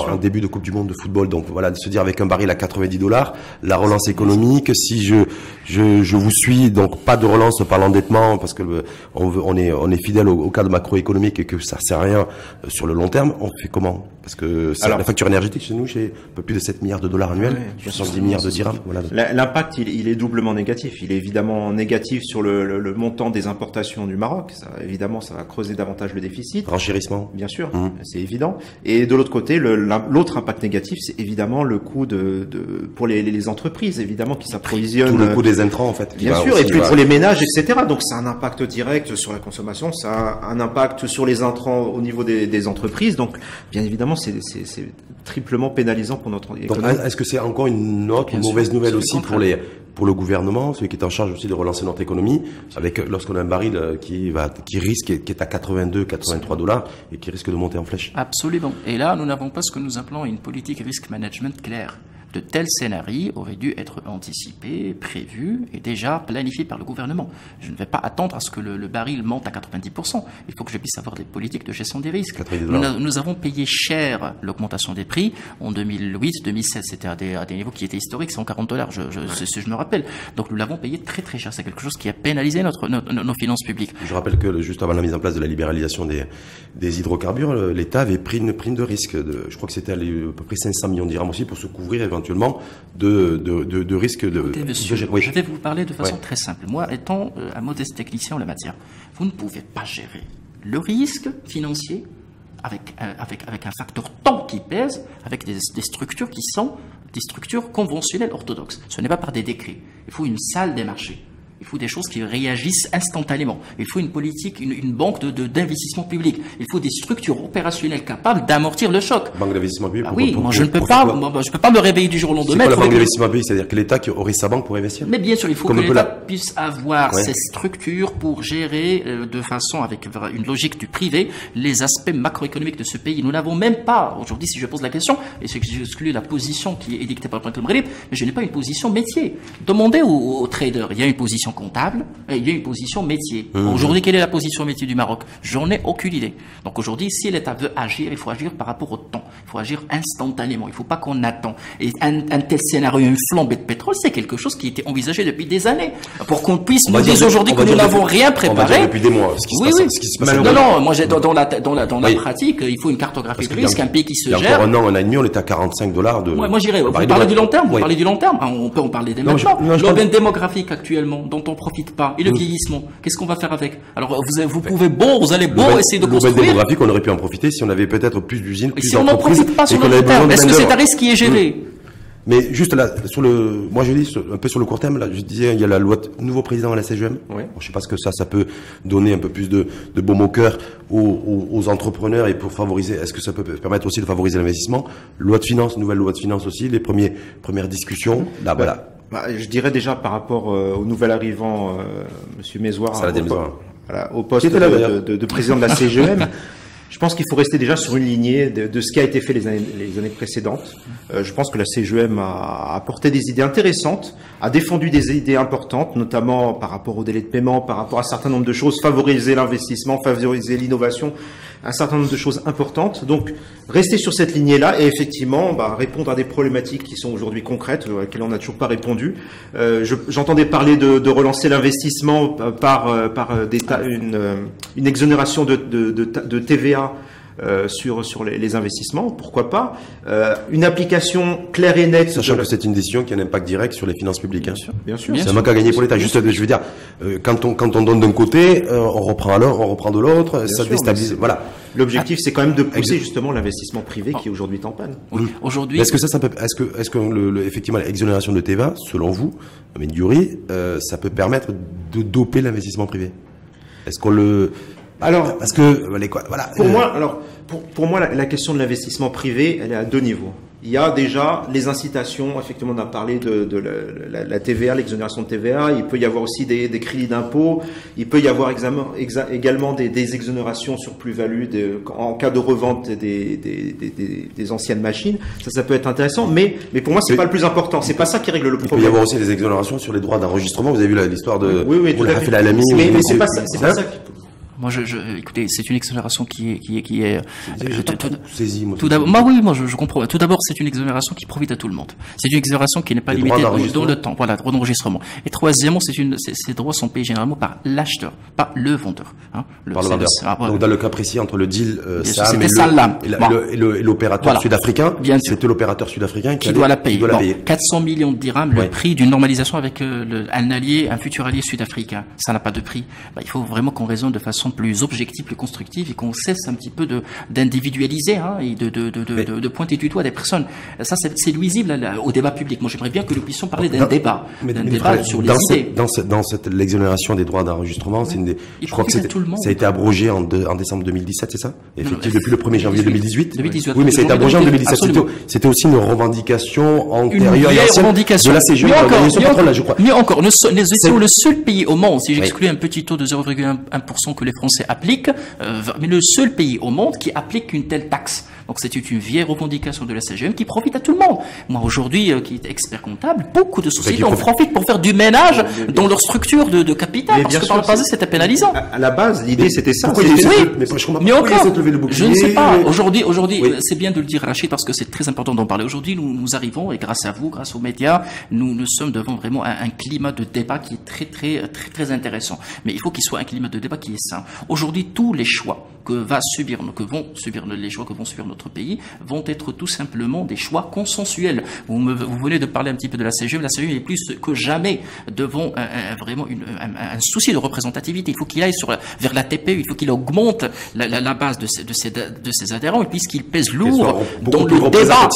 un début de Coupe du Monde de football. Donc voilà, de se dire avec un baril à $90, la relance économique, si je vous suis, donc pas de relance par l'endettement, parce que on est fidèle au cadre macroéconomique et que ça sert à rien sur le long terme, on fait comment? Parce que la facture énergétique chez nous, c'est un peu plus de $7 milliards annuels, 70 milliards de dirhams. Voilà. L'impact, il est doublement négatif. Il est évidemment négatif sur le montant des importations du Maroc. Évidemment, ça va creuser davantage le déficit. Renchérissement. Bien sûr, c'est évident. Et de l'autre côté, l'autre impact négatif, c'est évidemment le coût pour les entreprises, évidemment, qui s'approvisionnent. Tout le coût des intrants, en fait. Bien sûr, et puis pour les ménages, etc. Donc, ça a un impact direct sur la consommation, ça a un impact sur les intrants au niveau des entreprises. Donc, bien évidemment, c'est triplement pénalisant pour notre économie. Donc, est-ce que c'est encore une autre mauvaise nouvelle aussi pour le gouvernement, celui qui est en charge aussi de relancer notre économie, lorsqu'on a un baril qui est à $82-83 et qui risque de monter en flèche? Absolument. Et là, nous n'avons pas ce que nous appelons une politique risk management claire. De tels scénarios auraient dû être anticipés, prévus et déjà planifiés par le gouvernement. Je ne vais pas attendre à ce que le baril monte à 90%. Il faut que je puisse avoir des politiques de gestion des risques. Nous avons payé cher l'augmentation des prix. En 2008, 2007, c'était à des niveaux qui étaient historiques, $140, je me rappelle. Donc nous l'avons payé très très cher. C'est quelque chose qui a pénalisé nos finances publiques. Je rappelle que juste avant la mise en place de la libéralisation des hydrocarbures, l'État avait pris une prime de risque. Je crois que c'était à peu près 500 millions de dirhams aussi pour se couvrir éventuellement de risques de... Écoutez, monsieur, je vais vous parler de façon très simple. Moi, étant un modeste technicien en la matière, vous ne pouvez pas gérer le risque financier avec un facteur temps qui pèse, avec des structures qui sont des structures conventionnelles orthodoxes. Ce n'est pas par des décrets. Il faut une salle des marchés. Il faut des choses qui réagissent instantanément. Il faut une politique, une banque d'investissement public. Il faut des structures opérationnelles capables d'amortir le choc. Banque d'investissement public. Oui, moi je ne peux pas me réveiller du jour au lendemain. C'est quoi la banque d'investissement public? C'est-à-dire que l'État qui aurait sa banque pour investir? Mais bien sûr, il faut que l'État puisse avoir ces structures pour gérer de façon avec une logique du privé les aspects macroéconomiques de ce pays. Nous n'avons même pas aujourd'hui, si je pose la question, et c'est que j'exclus la position qui est édictée par le Banque Maghreb, mais je n'ai pas une position métier. Demandez aux traders. Il y a une position comptable et il y a une position métier. Aujourd'hui, quelle est la position métier du Maroc? J'en ai aucune idée. Donc aujourd'hui, si l'État veut agir, il faut agir par rapport au temps. Il faut agir instantanément. Il ne faut pas qu'on attend. Et un tel scénario, une flambée de pétrole, c'est quelque chose qui était envisagé depuis des années. Pour qu'on puisse nous dire aujourd'hui que nous n'avons rien préparé. On va dire depuis des mois. Ce qui se passe. Non, moi, dans la pratique, il faut une cartographie de risque, un pays qui se gère. Il y a encore un an, un an et demi, on était à $45 de... Moi, j'irais. Vous parlez du long terme? Vous parlez du long terme? On peut en parler dès maintenant. L'aubaine démographique actuellement, dont on profite pas, et le vieillissement, qu'est-ce qu'on va faire avec? Alors vous pouvez vous allez essayer de construire. L'aubaine démographique, on aurait pu en profiter si on avait peut-être plus d'usines, plus d'entreprises. Si on n'en profite pas sur le long terme, est-ce que c'est un risque qui est géré? Mais juste là, moi je dis un peu sur le court terme, là, je disais, il y a la loi nouveau président à la CGM. Ouais. Bon, je sais pas ce que ça peut donner un peu plus de baume au cœur aux entrepreneurs et pour favoriser, est-ce que ça peut permettre aussi de favoriser l'investissement? Loi de finances, nouvelle loi de finances aussi, les premières discussions, là, voilà. Je dirais déjà par rapport au nouvel arrivant, Monsieur Mézoir, au poste de président de la CGM, je pense qu'il faut rester déjà sur une lignée de ce qui a été fait les années précédentes. Je pense que la CGM a apporté des idées intéressantes, a défendu des idées importantes, notamment par rapport au délai de paiement, par rapport à un certain nombre de choses, favoriser l'investissement, favoriser l'innovation, un certain nombre de choses importantes. Donc, rester sur cette lignée-là et effectivement répondre à des problématiques qui sont aujourd'hui concrètes, auxquelles on n'a toujours pas répondu. J'entendais parler de relancer l'investissement par une exonération de TVA sur les investissements, pourquoi pas. Une application claire et nette. Sachant que c'est une décision qui a un impact direct sur les finances publiques. Bien sûr. C'est un manque à gagner pour l'État. Juste, je veux dire, quand on donne d'un côté, on reprend de l'autre, ça déstabilise. Voilà. L'objectif, c'est quand même de pousser justement l'investissement privé qui aujourd'hui est en panne. Oui. Aujourd'hui. Est-ce que effectivement, l'exonération de TVA, selon vous, Ahmed Diouri, ça peut permettre de doper l'investissement privé? Est-ce qu'on le... Alors, parce que voilà. Pour moi, la question de l'investissement privé, elle est à deux niveaux. Il y a déjà les incitations. Effectivement, on a parlé de la TVA, l'exonération de TVA. Il peut y avoir aussi des crédits d'impôt. Il peut y avoir également des exonérations sur plus-value en cas de revente des anciennes machines. Ça peut être intéressant. Mais pour moi, c'est pas le plus important. C'est pas ça qui règle le problème. Il peut y avoir aussi des exonérations sur les droits d'enregistration. Vous avez vu l'histoire de... Oui, tout à fait. Mais c'est pas ça. C'est pas ça. Moi, écoutez, c'est une exonération qui est saisi. Tout d'abord, moi, je comprends. Tout d'abord, c'est une exonération qui profite à tout le monde. C'est une exonération qui n'est pas limitée dans le temps. Voilà, droit d'enregistrement. Et troisièmement, ces droits sont payés généralement par l'acheteur, pas le vendeur. Par le vendeur. Donc, dans le cas précis, entre le deal SAM et l'opérateur sud-africain, c'était l'opérateur sud-africain qui doit la payer. 400 millions de dirhams, le prix d'une normalisation avec un futur allié sud-africain. Ça n'a pas de prix. Il faut vraiment qu'on raisonne de façon plus objective, plus constructive et qu'on cesse un petit peu d'individualiser et de pointer du doigt des personnes. Ça, c'est nuisible au débat public. Moi, j'aimerais bien que nous puissions parler d'un débat sur les idées. Dans l'exonération des droits d'enregistrement, je crois que ça a été abrogé en décembre 2017, c'est ça? Effectivement, depuis le 1er janvier 2018. Oui, mais ça a été abrogé en 2017. C'était aussi une revendication antérieure et ancienne de la CGM. Mieux encore, nous sommes le seul pays au monde, si j'exclus un petit taux de 0,1% que les Français applique, mais le seul pays au monde qui applique une telle taxe. Donc c'était une vieille revendication de la CGM qui profite à tout le monde. Moi aujourd'hui, qui est expert comptable, beaucoup de sociétés en profitent pour faire du ménage dans leur structure de capital, parce que par le passé c'était pénalisant. À la base, l'idée c'était ça. Mais encore, je ne sais pas. Aujourd'hui, c'est bien de le dire, Rachid, parce que c'est très important d'en parler. Aujourd'hui, nous arrivons, et grâce à vous, grâce aux médias, nous sommes devant vraiment un climat de débat qui est très intéressant. Mais il faut qu'il soit un climat de débat qui est sain. Aujourd'hui, tous les choix que vont subir notre pays vont être tout simplement des choix consensuels. Vous venez de parler un petit peu de la CGM. La CGM est plus que jamais devant vraiment un souci de représentativité. Il faut qu'il aille vers la TPE, il faut qu'il augmente la base de ses adhérents, et puisqu'il pèse lourd dans le débat.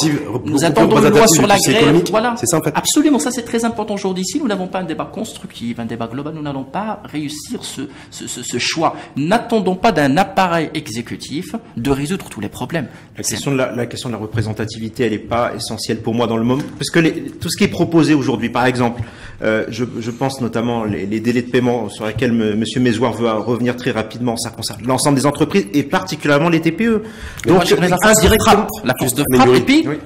Nous attendons une loi sur la grève. Voilà. C'est ça, en fait. Absolument, ça c'est très important aujourd'hui. Si nous n'avons pas un débat constructif, un débat global, nous n'allons pas réussir ce choix. N'attendons pas d'un appareil exécutif de résoudre tous les problèmes. La question de la représentativité, elle n'est pas essentielle pour moi dans le moment, parce que tout ce qui est proposé aujourd'hui, par exemple, je pense notamment les délais de paiement sur lesquels Monsieur Mézoir veut revenir très rapidement. Ça concerne l'ensemble des entreprises et particulièrement les TPE. Donc, la force de frappe,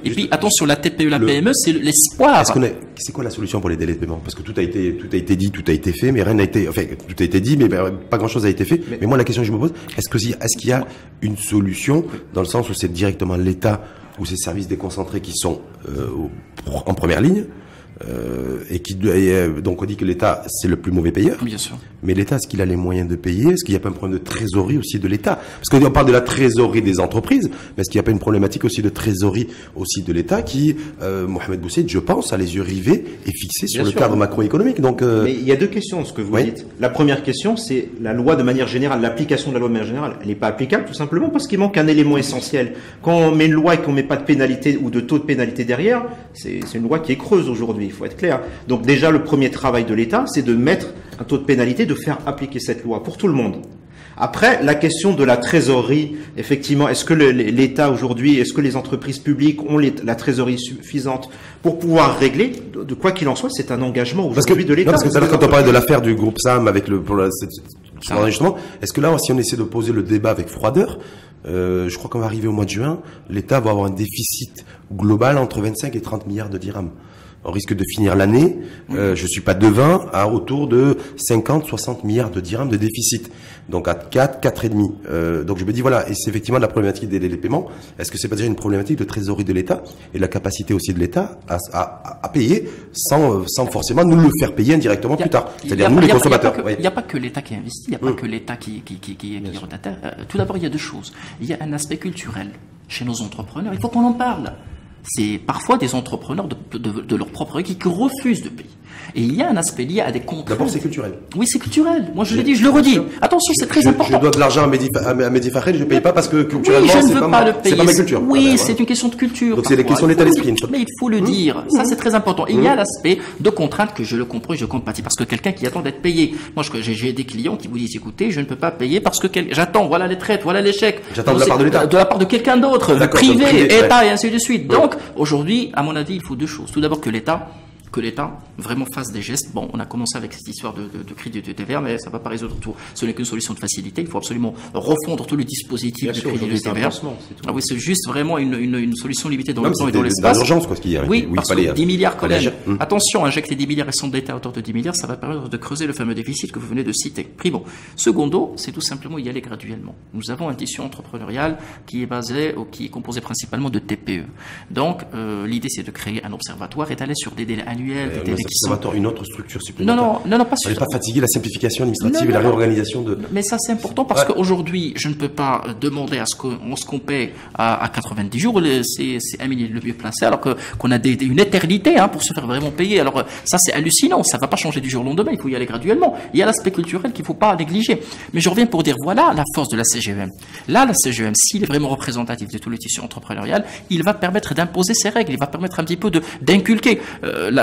et puis attention, la TPE, la PME, c'est l'espoir. C'est quoi la solution pour les délais de paiement? Parce que tout a été dit, tout a été fait, mais rien n'a été, enfin, tout a été dit, mais pas grand chose a été fait. Mais moi, la question que je me pose, est-ce qu'il y a une solution dans le sens où c'est directement l'État ou ces services déconcentrés qui sont en première ligne? Donc on dit que l'État c'est le plus mauvais payeur. Bien sûr. Mais l'État, est-ce qu'il a les moyens de payer? Est-ce qu'il n'y a pas un problème de trésorerie aussi de l'État? Parce qu'on parle de la trésorerie des entreprises, mais est-ce qu'il n'y a pas une problématique aussi de trésorerie aussi de l'État qui, Mohamed Boussaïd, je pense, a les yeux rivés et fixés sur le cadre macroéconomique. Donc, mais il y a deux questions, ce que vous dites. La première question, c'est la loi de manière générale, l'application de la loi de manière générale, elle n'est pas applicable tout simplement parce qu'il manque un élément essentiel. Quand on met une loi et qu'on met pas de pénalité ou de taux de pénalité derrière, c'est une loi qui est creuse aujourd'hui. Il faut être clair. Donc déjà, le premier travail de l'État, c'est de mettre un taux de pénalité, de faire appliquer cette loi pour tout le monde. Après, la question de la trésorerie, effectivement, est-ce que l'État aujourd'hui, est-ce que les entreprises publiques ont la trésorerie suffisante pour pouvoir régler? De quoi qu'il en soit, c'est un engagement aujourd'hui de l'État. Parce que quand on parlait de l'affaire du groupe SAM avec justement, est-ce que là, si on essaie de poser le débat avec froideur, je crois qu'on va arriver au mois de juin, l'État va avoir un déficit global entre 25 et 30 milliards de dirhams. On risque de finir l'année, je suis pas devin, à autour de 50-60 milliards de dirhams de déficit. Donc à 4,5. Donc je me dis voilà, et c'est effectivement la problématique des délais de paiement. Est-ce que c'est pas déjà une problématique de trésorerie de l'État et de la capacité aussi de l'État à payer sans forcément nous le faire payer indirectement plus tard. C'est-à-dire nous les consommateurs. Il n'y a pas que l'État qui investit, il n'y a pas que l'État qui est retardataire. Tout d'abord, il y a deux choses. Il y a un aspect culturel chez nos entrepreneurs. Il faut qu'on en parle. C'est parfois des entrepreneurs de leur propre équipe qui refusent de payer. Et il y a un aspect lié à des contraintes. D'abord, c'est culturel. Oui, c'est culturel. Moi, je l'ai dit, je le redis. Attention, c'est très important. Je dois de l'argent à Mehdi Fakhel, je ne paye pas parce que culturellement, oui, c'est pas ma culture. Oui, c'est une question de culture. Donc, c'est des questions d'état d'esprit. Mais il faut le dire. Ça, c'est très important. Il y a l'aspect de contrainte que je le comprends et je compatis. Parce que quelqu'un qui attend d'être payé. Moi, j'ai des clients qui vous disent, écoutez, je ne peux pas payer parce que j'attends, voilà les traites, voilà les chèques. J'attends de la part de l'État. De la part de quelqu'un d'autre, privé, État et ainsi de suite. Donc, aujourd'hui, à mon avis, il faut deux choses. Tout d'abord, que l'État vraiment fasse des gestes. Bon, on a commencé avec cette histoire de crédit de TVA, mais ça ne va pas résoudre tout. Ce n'est qu'une solution de facilité. Il faut absolument refondre tout le dispositif de crédit de TVA. Ah oui, c'est juste vraiment une solution limitée dans le temps et dans l'espace. C'est l'urgence, quoi, ce qu'il y a. Oui, parce que 10 milliards quand même. Attention, injecter 10 milliards et s'endetter à hauteur de 10 milliards, ça va permettre de creuser le fameux déficit que vous venez de citer. Primo. Secondo, c'est tout simplement y aller graduellement. Nous avons un tissu entrepreneurial qui est basé ou qui est composé principalement de TPE. Donc, l'idée, c'est de créer un observatoire et d'aller sur des délais annuels, des délais qui sont... Une autre structure supplémentaire. Non, pas sûr. On n'est pas fatigué, la simplification administrative et la réorganisation de... Mais ça, c'est important parce qu'aujourd'hui, je ne peux pas demander à ce qu'on paie à 90 jours, c'est Amélie le mieux placé, alors qu'on a une éternité pour se faire vraiment payer. Alors, ça, c'est hallucinant. Ça ne va pas changer du jour au lendemain. Il faut y aller graduellement. Il y a l'aspect culturel qu'il ne faut pas négliger. Mais je reviens pour dire, voilà la force de la CGM. Là, la CGM, s'il est vraiment représentatif de tout le tissu entrepreneurial, il va permettre d'imposer ses règles. Il va permettre un petit peu d'inculquer.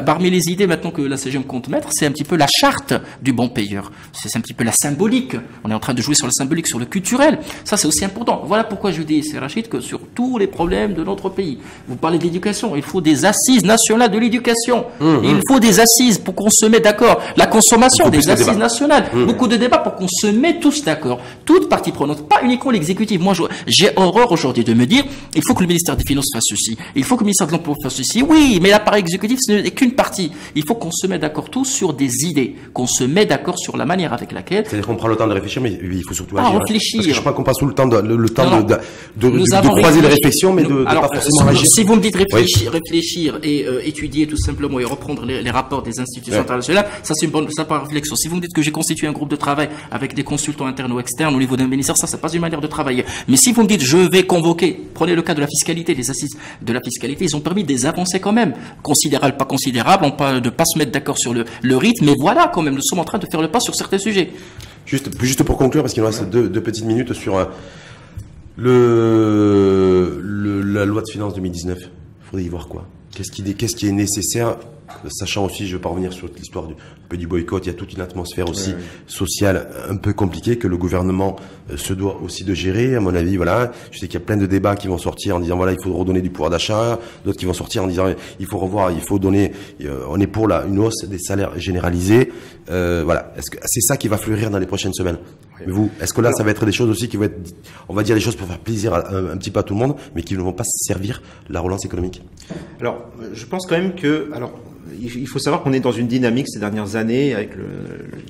parmi les idées maintenant que la CGM compte mettre, c'est un petit peu la charte du bon payeur. C'est un petit peu la symbolique. On est en train de jouer sur le symbolique, sur le culturel. Ça, c'est aussi important. Voilà pourquoi je dis, c'est Rachid, que sur tous les problèmes de notre pays, vous parlez d'éducation, il faut des assises nationales de l'éducation. Il faut des assises pour qu'on se mette d'accord. La consommation, des assises nationales. Beaucoup de débats pour qu'on se mette tous d'accord. Toutes parties prenantes, pas uniquement l'exécutif. Moi, j'ai horreur aujourd'hui de me dire, il faut que le ministère des Finances fasse ceci, il faut que le ministère de l'Emploi fasse ceci. Oui, mais l'appareil exécutif, ce n'est qu'une partie. Il faut qu'on se mette d'accord tous sur des idées, qu'on se mette d'accord sur la manière avec laquelle. C'est-à-dire qu'on prend le temps de réfléchir, mais il faut surtout agir. Réfléchir. Parce que je crois qu'on passe tout le temps de croiser les réflexions, mais de pas forcément agir. Si vous me dites réfléchir et étudier tout simplement et reprendre les rapports des institutions internationales, ça c'est une bonne, ça par réflexion. Si vous me dites que j'ai constitué un groupe de travail avec des consultants internes ou externes au niveau d'un ministère, ça c'est pas une manière de travailler. Mais si vous me dites je vais convoquer, prenez le cas de la fiscalité, des assises de la fiscalité, ils ont permis des avancées quand même, considérables, pas considérables, on parle de pas se mettre d'accord sur le rythme, mais voilà quand même, nous sommes en train de faire le pas sur certains sujets. Juste pour conclure, parce qu'il nous reste deux petites minutes sur la loi de finances 2019. Il faudrait y voir quoi? Qu'est-ce qui est nécessaire, sachant aussi, je ne vais pas revenir sur l'histoire du boycott, il y a toute une atmosphère aussi sociale un peu compliquée que le gouvernement se doit aussi de gérer, à mon avis, voilà. Je sais qu'il y a plein de débats qui vont sortir en disant, voilà, il faut redonner du pouvoir d'achat, d'autres qui vont sortir en disant, il faut revoir, il faut donner, on est pour une hausse des salaires généralisés, voilà. Est-ce que c'est ça qui va fleurir dans les prochaines semaines? Mais vous, est-ce que là, ça va être des choses aussi qui vont être, on va dire des choses pour faire plaisir un petit peu à tout le monde, mais qui ne vont pas servir la relance économique? Alors, je pense quand même que, il faut savoir qu'on est dans une dynamique ces dernières années avec le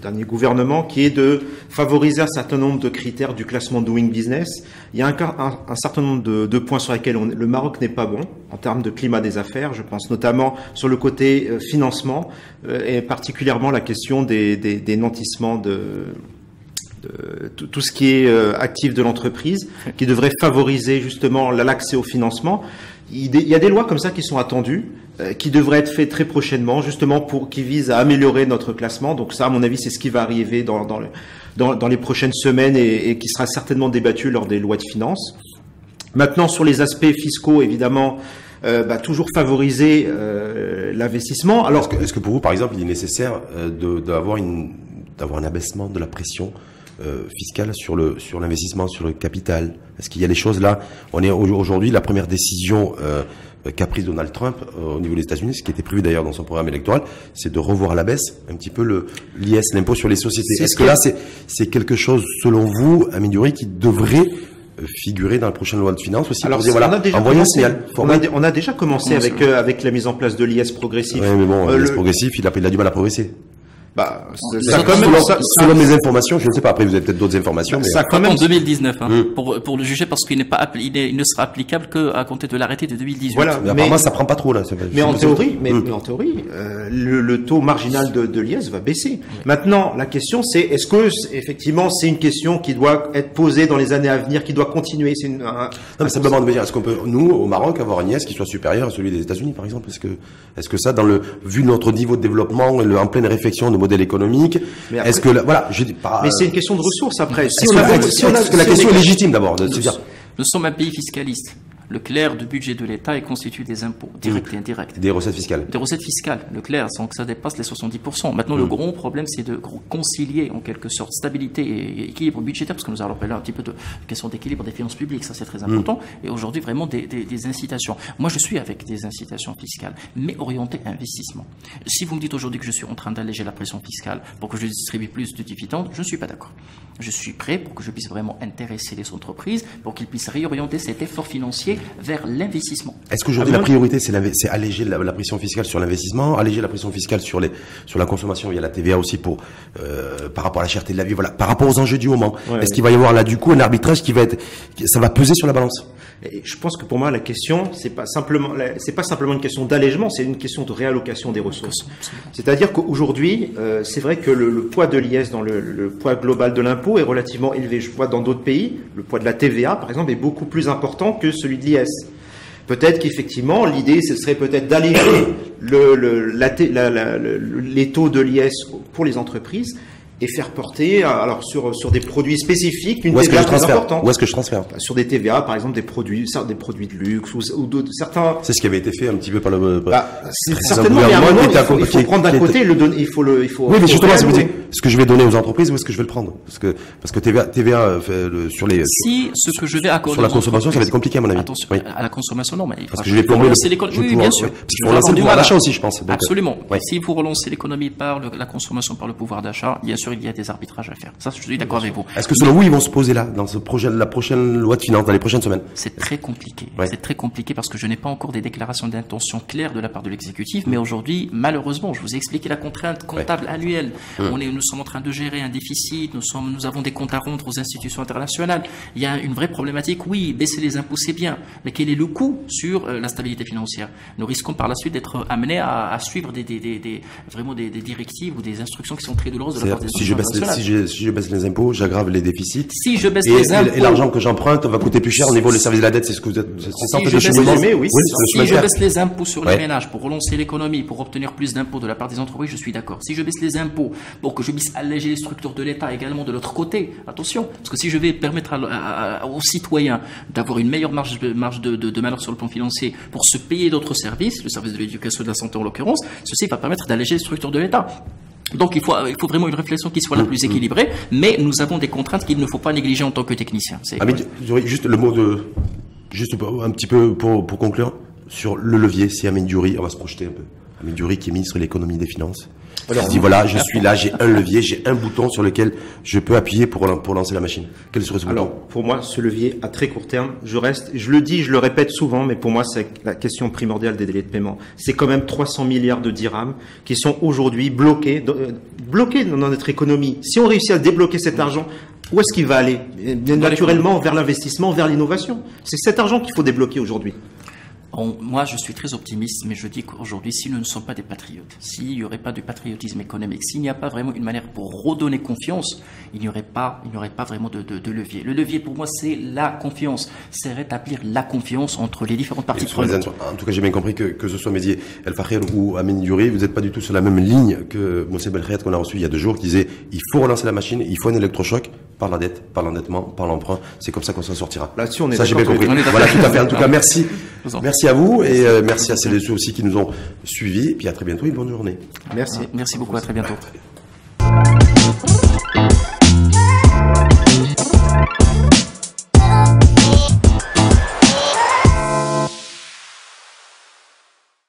dernier gouvernement qui est de favoriser un certain nombre de critères du classement Doing Business. Il y a un certain nombre de points sur lesquels le Maroc n'est pas bon en termes de climat des affaires. Je pense notamment sur le côté financement et particulièrement la question des nantissements tout ce qui est actif de l'entreprise, qui devrait favoriser justement l'accès au financement. Il y a des lois comme ça qui sont attendues, qui devraient être faites très prochainement, justement qui visent à améliorer notre classement. Donc ça, à mon avis, c'est ce qui va arriver dans les prochaines semaines et qui sera certainement débattu lors des lois de finances. Maintenant, sur les aspects fiscaux, évidemment, toujours favoriser l'investissement. Alors, est-ce que pour vous, par exemple, il est nécessaire d'avoir un abaissement de la pression fiscale sur l'investissement, sur le capital? Est-ce qu'il y a des choses là? On est aujourd'hui, la première décision qu'a prise Donald Trump au niveau des États-Unis, ce qui était prévu d'ailleurs dans son programme électoral, c'est de revoir à la baisse un petit peu l'IS, l'impôt sur les sociétés. Est-ce que là, c'est quelque chose, selon vous, Amine, qui devrait figurer dans la prochaine loi de finances aussi? Alors, pour dire, voilà, envoyer un signal. On a déjà commencé avec la mise en place de l'IS progressif. Oui, mais bon, l'IS progressif, il a du mal à progresser. Selon mes informations, je ne sais pas, après vous avez peut-être d'autres informations. Ça quand même en 2019, pour le juger, parce qu'il il ne sera applicable qu'à compter de l'arrêté de 2018. Voilà, mais apparemment ça prend pas trop là. Mais en théorie, le taux marginal de l'IS va baisser. Oui. Maintenant, la question c'est, est-ce que effectivement c'est une question qui doit être posée dans les années à venir, qui doit continuer? Non, mais simplement de me dire, est-ce qu'on peut, nous, au Maroc, avoir un IS qui soit supérieur à celui des États-Unis, par exemple? Est-ce que ça, vu notre niveau de développement, en pleine réflexion de modèle économique, après, est-ce que voilà, je dis pas. Mais c'est une question de ressources après. La question est légitime d'abord de se dire. Nous sommes un pays fiscaliste. Le clair du budget de l'État est constitué des impôts, directs et indirects. Des recettes fiscales. Des recettes fiscales, le clair, sans que ça dépasse les 70%. Maintenant, le gros problème, c'est de concilier, en quelque sorte, stabilité et équilibre budgétaire, parce que nous allons parler un petit peu de question d'équilibre des finances publiques, ça c'est très important, et aujourd'hui, vraiment des incitations. Moi, je suis avec des incitations fiscales, mais orientées à investissement. Si vous me dites aujourd'hui que je suis en train d'alléger la pression fiscale pour que je distribue plus de dividendes, je ne suis pas d'accord. Je suis prêt pour que je puisse vraiment intéresser les entreprises, pour qu'ils puissent réorienter cet effort financier vers l'investissement. Est-ce qu'aujourd'hui la priorité c'est alléger la pression fiscale sur l'investissement, alléger la pression fiscale sur la consommation via la TVA aussi par rapport à la cherté de la vie, voilà, par rapport aux enjeux du moment. Est-ce qu'il va y avoir là du coup un arbitrage ça va peser sur la balance? Et je pense que pour moi la question c'est pas simplement une question d'allègement, c'est une question de réallocation des ressources. C'est-à-dire qu'aujourd'hui c'est vrai que le poids de l'IS dans le poids global de l'impôt est relativement élevé. Je vois dans d'autres pays, le poids de la TVA par exemple est beaucoup plus important que celui de l'IS. Peut-être qu'effectivement, l'idée, ce serait peut-être d'alléger les taux de l'IS pour les entreprises et faire porter, alors sur des produits spécifiques, une Où est-ce que TVA je très transfère? importante. Où est-ce que je transfère? Sur des TVA, par exemple, des produits de luxe ou d'autres, certains. C'est ce qui avait été fait un petit peu par le. C'est très certainement, mais à un gouvernement moment, qui était il faut prendre d'un côté et le donner, il faut. Oui, mais justement, c'est vous dire, est-ce que je vais donner aux entreprises ou est-ce que je vais le prendre? Parce que TVA sur les. Si ce que je vais accorder Sur la consommation, ça va être compliqué à mon avis. Attention, Oui. à la consommation, non, mais il Parce que je vais plomber l'économie. Oui, bien sûr. Parce qu'il faut relancer le pouvoir d'achat aussi, je pense. Donc, Absolument. ouais. Si vous relancez l'économie par la consommation, par le pouvoir d'achat, bien sûr, il y a des arbitrages à faire. Ça, je suis d'accord avec vous. Est-ce que selon vous, ils vont se poser là, dans la prochaine loi de finances, dans les prochaines semaines? C'est très compliqué. Ouais. C'est très compliqué parce que je n'ai pas encore des déclarations d'intention claires de la part de l'exécutif. Mais aujourd'hui, malheureusement, je vous ai expliqué la contrainte comptable annuelle. Nous sommes en train de gérer un déficit. Nous avons des comptes à rendre aux institutions internationales. Il y a une vraie problématique. Oui, baisser les impôts, c'est bien. Mais quel est le coût sur la stabilité financière? Nous risquons par la suite d'être amenés à suivre vraiment des directives ou des instructions qui sont très douloureuses de la part des institutions internationales. Si je baisse les impôts, j'aggrave les déficits. Si je baisse les impôts. Et l'argent que j'emprunte va coûter plus cher au niveau des services de la dette, c'est ce que vous êtes. C'est ça, en fait, Si je le baisse les impôts sur les Ouais. ménages pour relancer l'économie, pour obtenir plus d'impôts de la part des entreprises, je suis d'accord. Si je baisse les impôts pour que je puisse alléger les structures de l'État également de l'autre côté, attention, parce que si je vais permettre aux citoyens d'avoir une meilleure marge de manœuvre sur le plan financier pour se payer d'autres services, le service de l'éducation et de la santé en l'occurrence, ceci va permettre d'alléger les structures de l'État. Donc il faut vraiment une réfléxion qui soit la plus équilibrée, mais nous avons des contraintes qu'il ne faut pas négliger en tant que technicien. J'aurais juste le mot juste un petit peu pour conclure sur le levier. Si Amine Diouri, on va se projeter un peu. Amine Diouri qui est ministre de l'économie et des finances. Alors, je dis voilà, je suis là, j'ai un levier, j'ai un bouton sur lequel je peux appuyer pour lancer la machine. Quel serait ce bouton? Alors, pour moi, ce levier à très court terme, je le dis, je le répète souvent, mais pour moi, c'est la question primordiale des délais de paiement. C'est quand même 300 milliards de dirhams qui sont aujourd'hui bloqués dans notre économie. Si on réussit à débloquer cet argent, où est-ce qu'il va aller? Naturellement, vers l'investissement, vers l'innovation. C'est cet argent qu'il faut débloquer aujourd'hui. Moi, je suis très optimiste, mais je dis qu'aujourd'hui, si nous ne sommes pas des patriotes, s'il n'y aurait pas de patriotisme économique, s'il n'y a pas vraiment une manière pour redonner confiance, il n'y aurait pas vraiment de levier. Le levier, pour moi, c'est la confiance. C'est rétablir la confiance entre les différentes parties prenantes. En tout cas, j'ai bien compris que ce soit Mehdi El Fahir ou Amine Diouri, vous n'êtes pas du tout sur la même ligne que Moussa Belkhayat qu'on a reçu il y a 2 jours, qui disait il faut relancer la machine, il faut un électrochoc par la dette, par l'endettement, par l'emprunt. C'est comme ça qu'on s'en sortira. Là-dessus, on est ça, j'ai bien compris. Voilà, tout à fait. En tout cas, merci. Merci à vous et merci à celles et ceux aussi qui nous ont suivis. Et puis à très bientôt et bonne journée. Merci. Merci beaucoup, à très bientôt. À très bientôt.